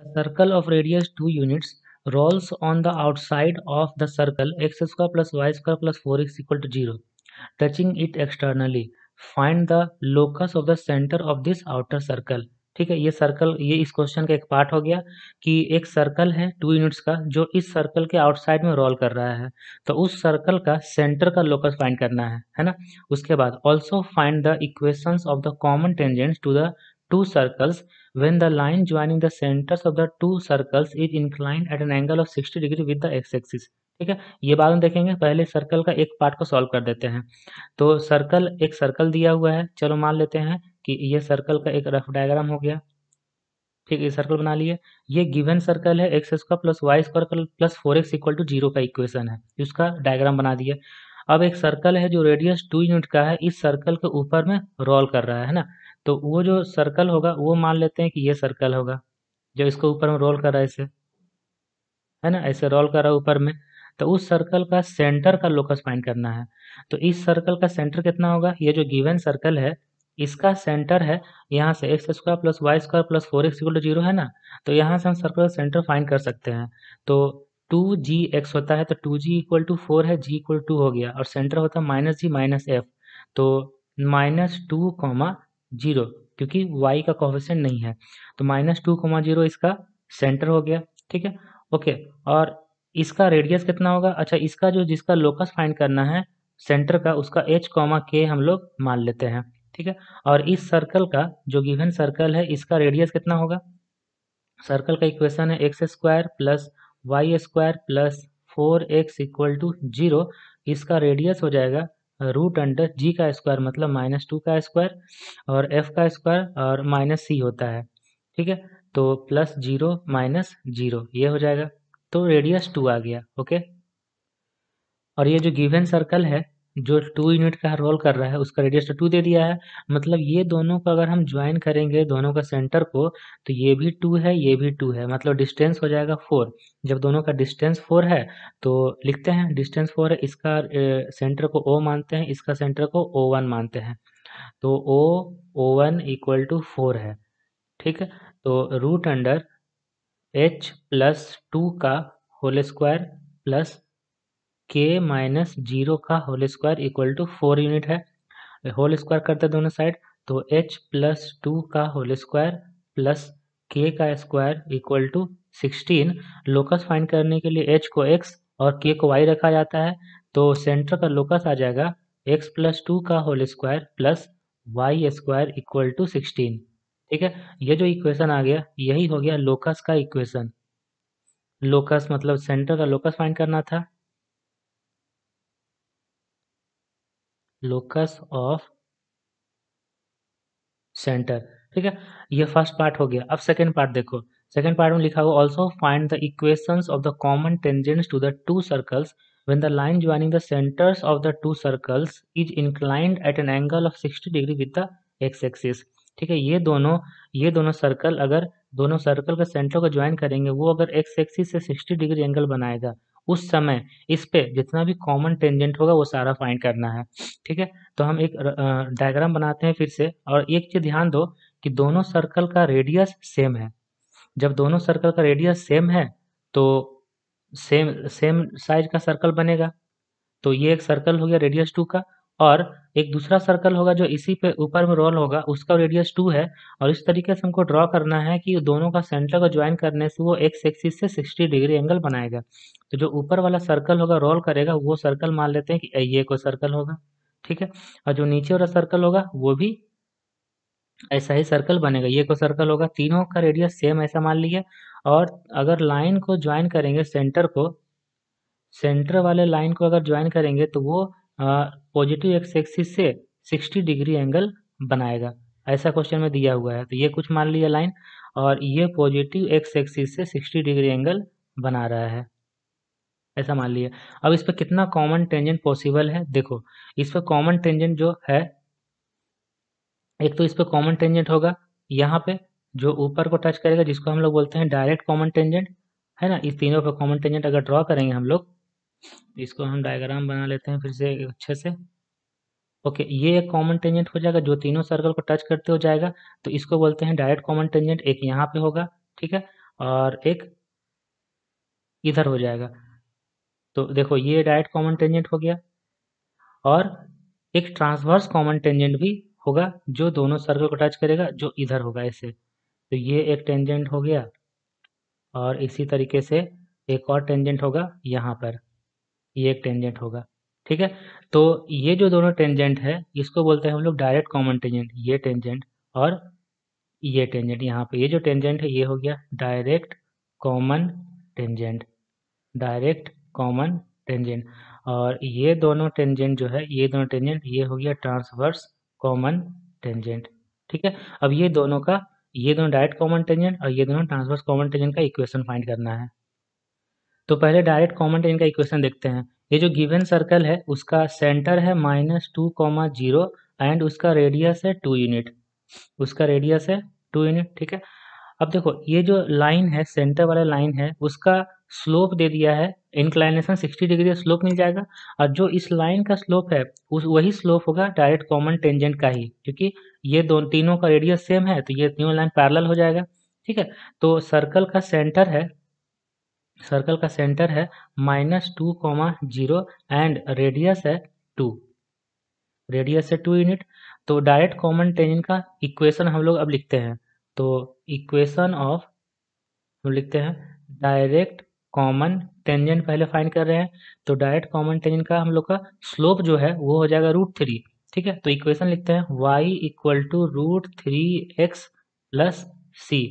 A circle of radius 2 units rolls on the outside of the circle x square plus y square plus 4x equal to 0, touching it externally. Find the locus of the center of this outer circle. ठीक है, ये circle, ये इस question का एक part हो गया कि एक सर्कल है 2 यूनिट्स का जो इस सर्कल के आउटसाइड में रोल कर रहा है, तो उस सर्कल का सेंटर का लोकस फाइंड करना है ना। उसके बाद also find the equations of the common tangents to the two circles when the line joining the centers of the two circles is inclined at an angle of 60 degree with the x-axis। ठीक है, ये बाद में देखेंगे, पहले circle का एक part को सॉल्व कर देते हैं। तो सर्कल, एक सर्कल दिया हुआ है, चलो मान लेते हैं कि ये सर्कल का एक रफ डायग्राम हो गया। ठीक है, ये सर्कल बना लिए। ये गिवन सर्कल है x square plus y square plus 4x equal to 0 का इक्वेशन है, इसका डायग्राम बना दिए। अब एक सर्कल है जो रेडियस 2 यूनिट का है, इस सर्कल के ऊपर में रोल कर रहा है ना। तो वो जो सर्कल होगा वो मान लेते हैं कि ये सर्कल होगा जो इसके ऊपर में रोल कर रहा है, ऐसे है ना, ऐसे रोल कर रहा है ऊपर में। तो उस सर्कल का सेंटर का लोकस फाइंड करना है। तो इस सर्कल का सेंटर कितना होगा, ये जो गिवन सर्कल है इसका सेंटर है यहाँ से x square plus y square plus 4x equal to 0 है ना। तो यहाँ से हम सर्कल का सेंटर फाइंड कर सकते हैं। तो 2gx होता है, तो 2g इक्वल टू 4 है, g इक्वल टू हो गया, और सेंटर होता है माइनस जी माइनस एफ। तो -2, 0, क्योंकि y का कोफिशिएंट नहीं है, तो -2, 0 इसका सेंटर हो गया। ठीक है, ओके। और इसका रेडियस कितना होगा, अच्छा इसका जो जिसका लोकस फाइंड करना है सेंटर का, उसका h k हम लोग मान लेते हैं। ठीक है, और इस सर्कल का जो गिवन सर्कल है इसका रेडियस कितना होगा, सर्कल का इक्वेशन है x square plus y square plus 4x equal to 0। इसका रेडियस हो जाएगा रूट अंडर जी का स्क्वायर मतलब -2 का स्क्वायर और f का स्क्वायर और माइनस c होता है। ठीक है, तो +0 - 0 ये हो जाएगा, तो रेडियस 2 आ गया। ओके, और ये जो गिवन सर्कल है जो 2 यूनिट का रोल कर रहा है उसका रेडियस तो 2 दे दिया है, मतलब ये दोनों को अगर हम ज्वाइन करेंगे दोनों का सेंटर को, तो ये भी 2 है ये भी 2 है, मतलब डिस्टेंस हो जाएगा 4। जब दोनों का डिस्टेंस 4 है तो लिखते हैं डिस्टेंस 4 है, इसका सेंटर को O मानते हैं, इसका सेंटर को O1 मानते हैं। तो O1 इक्वल टू 4 है। ठीक है, तो रूट अंडर h+2 का होल स्क्वायर प्लस k-0 का whole square equal to 4 unit है। होल स्क्वायर करते हैं दोनों साइड, तो h+2 का होल स्क्वायर प्लस k का square equal to 16। Locus find करने के लिए h को x और k को y रखा जाता है, तो सेंटर का लोकस आ जाएगा x+2 का whole square plus y square equal to 16। ठीक है, ये जो इक्वेशन आ गया यही हो गया लोकस का इक्वेशन। लोकस मतलब सेंटर का लोकस फाइंड करना था, लोकस ऑफ सेंटर। ठीक है, ये फर्स्ट पार्ट हो गया। अब सेकंड पार्ट देखो, सेकंड पार्ट में लिखा हुआ also find the equations of the common tangents to the two circles when the line joining the centres of the two circles is inclined at an angle of 60 degree with the x axis. ठीक है, ये दोनों circle अगर दोनों circle के centre को join करेंगे, वो अगर एक्स एक्सिस से 60 डिग्री एंगल बनाएगा, उस समय इस पे जितना भी कॉमन टेंजेंट होगा वो सारा फाइंड करना है। ठीक है, तो हम एक डायग्राम बनाते हैं फिर से, और एक चीज ध्यान दो कि दोनों सर्कल का रेडियस सेम है। जब दोनों सर्कल का रेडियस सेम है तो सेम सेम साइज का सर्कल बनेगा। तो ये एक सर्कल हो गया रेडियस 2 का, और एक दूसरा सर्कल होगा जो इसी पे ऊपर में रोल होगा, उसका रेडियस 2 है। और इस तरीके से हमको ड्रॉ करना है कि दोनों का सेंटर को ज्वाइन करने से वो एक्स एक्सिस से 60 डिग्री एंगल बनाएगा। तो जो ऊपर वाला सर्कल होगा रोल करेगा, वो सर्कल मान लेते हैं कि ये कोई सर्कल होगा। ठीक है, और जो नीचे वाला सर्कल होगा वो भी ऐसा ही सर्कल बनेगा, ये कोई सर्कल होगा। तीनों का रेडियस सेम ऐसा मान लिए, और अगर लाइन को ज्वाइन करेंगे सेंटर को, सेंटर वाले लाइन को अगर ज्वाइन करेंगे तो वो पॉजिटिव एक्स एक्सिस से 60 डिग्री एंगल बनाएगा। ऐसा क्वेश्चन में दिया हुआ है, तो ये कुछ मान लिया लाइन, और ये पॉजिटिव एक्स एक्सिस से 60 डिग्री एंगल बना रहा है, ऐसा मान लिया। अब इस पर कितना कॉमन टेंजेंट पॉसिबल है, देखो इस पर कॉमन टेंजेंट जो है, एक तो इस पे कॉमन टेंजेंट होगा यहाँ पे जो ऊपर को टच करेगा, जिसको हम लोग बोलते हैं डायरेक्ट कॉमन टेंजेंट, है ना। इस तीनों पे कॉमन टेंजेंट अगर ड्रॉ करेंगे हम लोग, इसको हम डायग्राम बना लेते हैं फिर से अच्छे से। ओके, ये एक कॉमन टेंजेंट हो जाएगा जो तीनों सर्कल को टच करते हो जाएगा, तो इसको बोलते हैं डायरेक्ट कॉमन टेंजेंट। एक यहाँ पे होगा, ठीक है, और एक इधर हो जाएगा। तो देखो ये डायरेक्ट कॉमन टेंजेंट हो गया, और एक ट्रांसवर्स कॉमन टेंजेंट भी होगा जो दोनों सर्कल को टच करेगा, जो इधर होगा ऐसे। तो ये एक टेंजेंट हो गया, और इसी तरीके से एक और टेंजेंट होगा यहाँ पर, ये एक टेंजेंट होगा। ठीक है, तो ये जो दोनों टेंजेंट है इसको बोलते हैं हम लोग डायरेक्ट कॉमन टेंजेंट, ये टेंजेंट और ये टेंजेंट। यहाँ पे ये जो टेंजेंट है ये हो गया direct common tangent, direct common tangent. और ये दोनों टेंजेंट जो है, ये दोनों टेंजेंट, ये हो गया ट्रांसवर्स कॉमन टेंजेंट। ठीक है, अब ये दोनों का, ये दोनों डायरेक्ट कॉमन टेंजेंट और ये दोनों ट्रांसवर्स कॉमन टेंजेंट का इक्वेशन फाइंड करना है। तो पहले डायरेक्ट कॉमन टेंजेंट का इक्वेशन देखते हैं। ये जो गिवन सर्कल है उसका सेंटर है -2, 0 एंड उसका रेडियस है 2 यूनिट, उसका रेडियस है 2 यूनिट। ठीक है, अब देखो ये जो लाइन है, सेंटर वाला लाइन है, उसका स्लोप दे दिया है, इंक्लाइनेशन 60 डिग्री स्लोप मिल जाएगा। और जो इस लाइन का स्लोप है उस वही स्लोप होगा डायरेक्ट कॉमन टेंजेंट का ही, क्योंकि ये दोनों तीनों का रेडियस सेम है तो ये तीनों लाइन पैरेलल हो जाएगा। ठीक है, तो सर्कल का सेंटर है, सर्कल का सेंटर है -2, 0 एंड रेडियस है 2, रेडियस है 2 यूनिट। तो डायरेक्ट कॉमन टेंजेंट का इक्वेशन हम लोग अब लिखते हैं। तो इक्वेशन ऑफ, हम लिखते हैं डायरेक्ट कॉमन टेंजेंट पहले फाइंड कर रहे हैं। तो डायरेक्ट कॉमन टेंजेंट का हम लोग का स्लोप जो है वो हो जाएगा √3। ठीक है, तो इक्वेशन लिखते हैं y = √3x प्लस सी।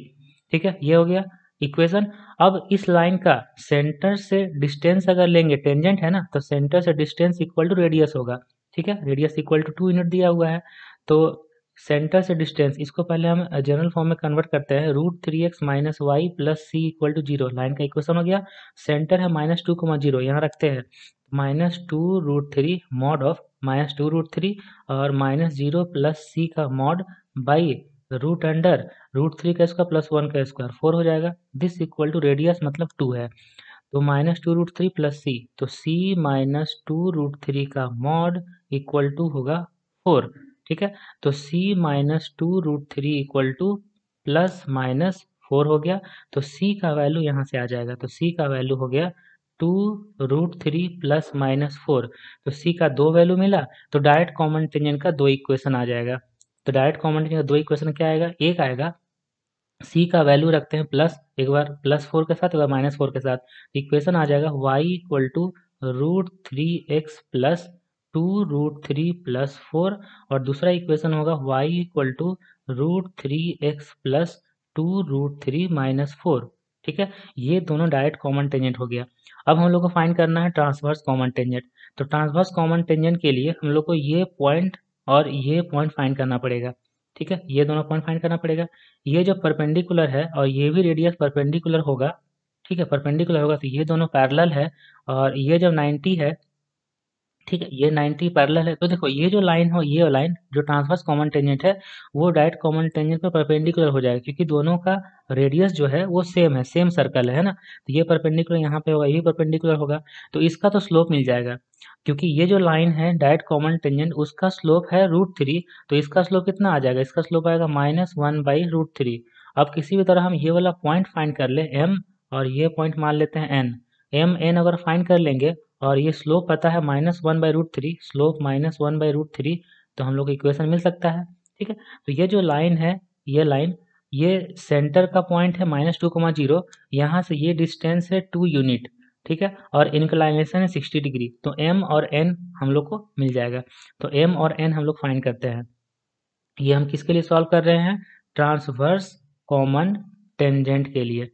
ठीक है, ये हो गया इक्वेशन। अब इस लाइन का सेंटर से डिस्टेंस अगर लेंगे, टेंजेंट है ना, तो सेंटर से डिस्टेंस इक्वल टू रेडियस होगा। ठीक है, रेडियस इक्वल टू 2 यूनिट दिया हुआ है। तो सेंटर से डिस्टेंस, इसको पहले हम जनरल फॉर्म में कन्वर्ट करते हैं, √3x - y plus c equal to 0, line का इक्वेशन हो गया। सेंटर है -2, 0, यहाँ रखते हैं -2√3 मॉड ऑफ -2√3 और -0 प्लस सी का मॉड बाई रूट अंडर √3 का स्क्वायर प्लस 1 का स्क्वायर, 4 हो जाएगा। दिस इक्वल टू रेडियस मतलब 2 है, तो -2√3 प्लस सी, तो c -2√3 का मॉड इक्वल टू होगा 4। ठीक है, तो c -2√3 इक्वल टू +-4 हो गया। तो c का वैल्यू यहाँ से आ जाएगा, तो c का वैल्यू हो गया 2√3 +-4। तो c का 2 वैल्यू मिला, तो डायरेक्ट कॉमन टेंजेंट का 2 इक्वेशन आ जाएगा। तो डायरेक्ट कॉमन टेंजेंट का 2 इक्वेशन क्या आएगा, एक आएगा c का वैल्यू रखते हैं प्लस, एक बार +4 के साथ, एक बार -4 के साथ, इक्वेशन आ जाएगा y = √3x प्लस 2√3 प्लस 4, और दूसरा इक्वेशन होगा y = √3x प्लस 2√3 माइनस 4। ठीक है, ये दोनों डायरेक्ट कॉमन टेंजेंट हो गया। अब हम लोग को फाइंड करना है ट्रांसवर्स कॉमन टेंजेंट। तो ट्रांसवर्स कॉमन टेंजेंट के लिए हम लोग को ये पॉइंट और ये पॉइंट फाइंड करना पड़ेगा। ठीक है, ये दोनों पॉइंट फाइंड करना पड़ेगा। ये जो परपेंडिकुलर है और ये भी रेडियस परपेंडिकुलर होगा। ठीक है, परपेंडिकुलर होगा तो ये दोनों पैरेलल है, और ये जब 90 है, ठीक है, ये 90 पैरेलल है, तो देखो ये जो लाइन हो, ये लाइन जो ट्रांसवर्स कॉमन टेंजेंट है वो डायरेक्ट कॉमन टेंजेंट पर परपेंडिकुलर हो जाएगा, क्योंकि दोनों का रेडियस जो है वो सेम है, सेम सर्कल है ना। तो ये परपेंडिकुलर यहाँ पे होगा, ये भी परपेंडिकुलर होगा, तो इसका तो स्लोप मिल जाएगा। क्योंकि ये जो लाइन है डायरेक्ट कॉमन टेंजेंट, उसका स्लोप है √3, तो इसका स्लोप कितना आ जाएगा, इसका स्लोप आएगा -1/√3। अब किसी भी तरह हम ये वाला पॉइंट फाइंड कर ले m, और ये पॉइंट मान लेते हैं n। n अगर फाइंड कर लेंगे और ये स्लोप पता है -1/√3, स्लोप -1/√3, तो हम लोग को इक्वेशन मिल सकता है। ठीक है, तो ये जो लाइन है, ये लाइन, ये सेंटर का पॉइंट है -2, 0, यहाँ से ये डिस्टेंस है 2 यूनिट। ठीक है, और इंक्लाइनेशन है 60 डिग्री, तो m और n हम लोग को मिल जाएगा। तो m और n हम लोग फाइंड करते हैं। ये हम किसके लिए सॉल्व कर रहे हैं, ट्रांसवर्स कॉमन टेंजेंट के लिए।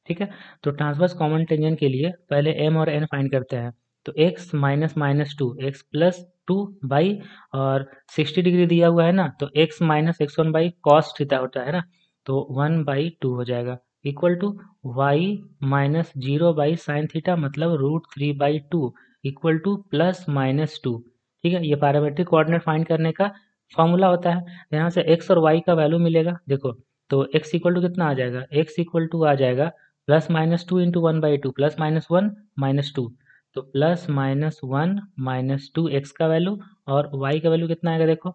ठीक है, तो ट्रांसवर्स कॉमन टेंजेंट के लिए पहले m और n फाइंड करते हैं। तो x -2, x प्लस 2 बाई, और 60 डिग्री दिया हुआ है ना, तो x - x1 by cos theta होता है ना, तो 1/2 हो जाएगा, equal to y -0 by sine theta, मतलब √3/2 इक्वल टू +-2। ठीक है, ये पैरामेट्रिक कोऑर्डिनेट फाइंड करने का फॉर्मूला होता है। यहाँ से x और y का वैल्यू मिलेगा, देखो तो x इक्वल टू कितना आ जाएगा, x इक्वल टू आ जाएगा +-2 इंटू 1/2, +-1 -2, तो +-1 - 2 x का वैल्यू, और y का वैल्यू कितना आएगा, देखो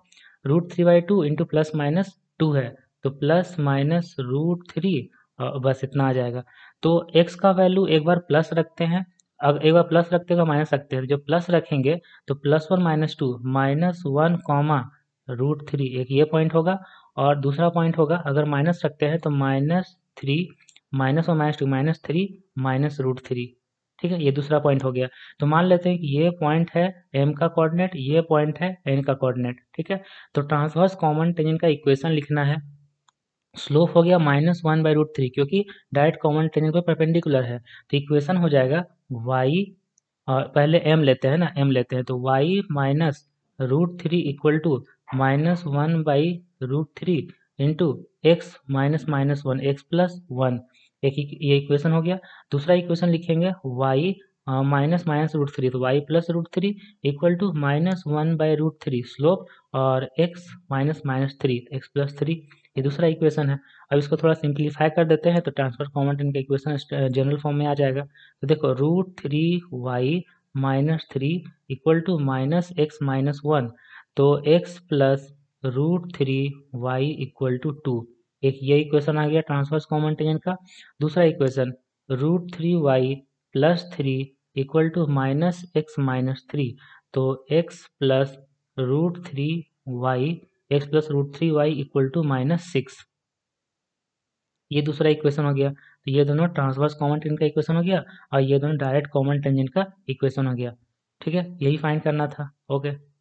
√3/2 इंटू +-2 है, तो +-√3 बस इतना आ जाएगा। तो x का वैल्यू एक बार प्लस रखते हैं, अगर एक बार प्लस रखते हैं माइनस रखते हैं, जब प्लस रखेंगे तो +1 -2 -1 कॉमा √3 एक ये पॉइंट होगा, और दूसरा पॉइंट होगा अगर माइनस रखते हैं तो -3 -1 -2 -3 -√3। ठीक है, ये दूसरा पॉइंट हो गया। तो मान लेते हैं कि ये पॉइंट है m का कोऑर्डिनेट, ये पॉइंट है n का कोऑर्डिनेट। ठीक है, तो ट्रांसवर्स कॉमन टेंजेंट का इक्वेशन लिखना है। स्लोप हो गया -1/√3, क्योंकि डायरेक्ट कॉमन टेंजेंट पे परपेंडिकुलर है, तो इक्वेशन हो जाएगा y, और पहले m लेते हैं ना, m लेते हैं तो y minus √3 equal to -1/√3 into x minus -1 x+1। ये इक्वेशन हो गया। दूसरा इक्वेशन लिखेंगे y माइनस √3, तो y +√3 इक्वल टू -1/√3 स्लोप, और x -3 x+3, ये दूसरा इक्वेशन है। अब इसको थोड़ा सिंप्लीफाई कर देते हैं तो ट्रांसफर कॉमन टेंजेंट का इक्वेशन जनरल फॉर्म में आ जाएगा। तो देखो √3y -3 इक्वल टू -x -1, तो x plus √3y equal to 2। एक ये इक्वेशन आ गया ट्रांसवर्स कॉमन टेंजेंट का। दूसरा equation √3y plus 3 equal to -x -3, तो x plus √3y equal to -6, ये दूसरा इक्वेशन हो गया। तो ये दोनों ट्रांसवर्स कॉमन टेंजेंट का इक्वेशन हो गया, और ये दोनों डायरेक्ट कॉमन टेंजेंट का इक्वेशन हो गया। ठीक है, यही फाइंड करना था। ओके।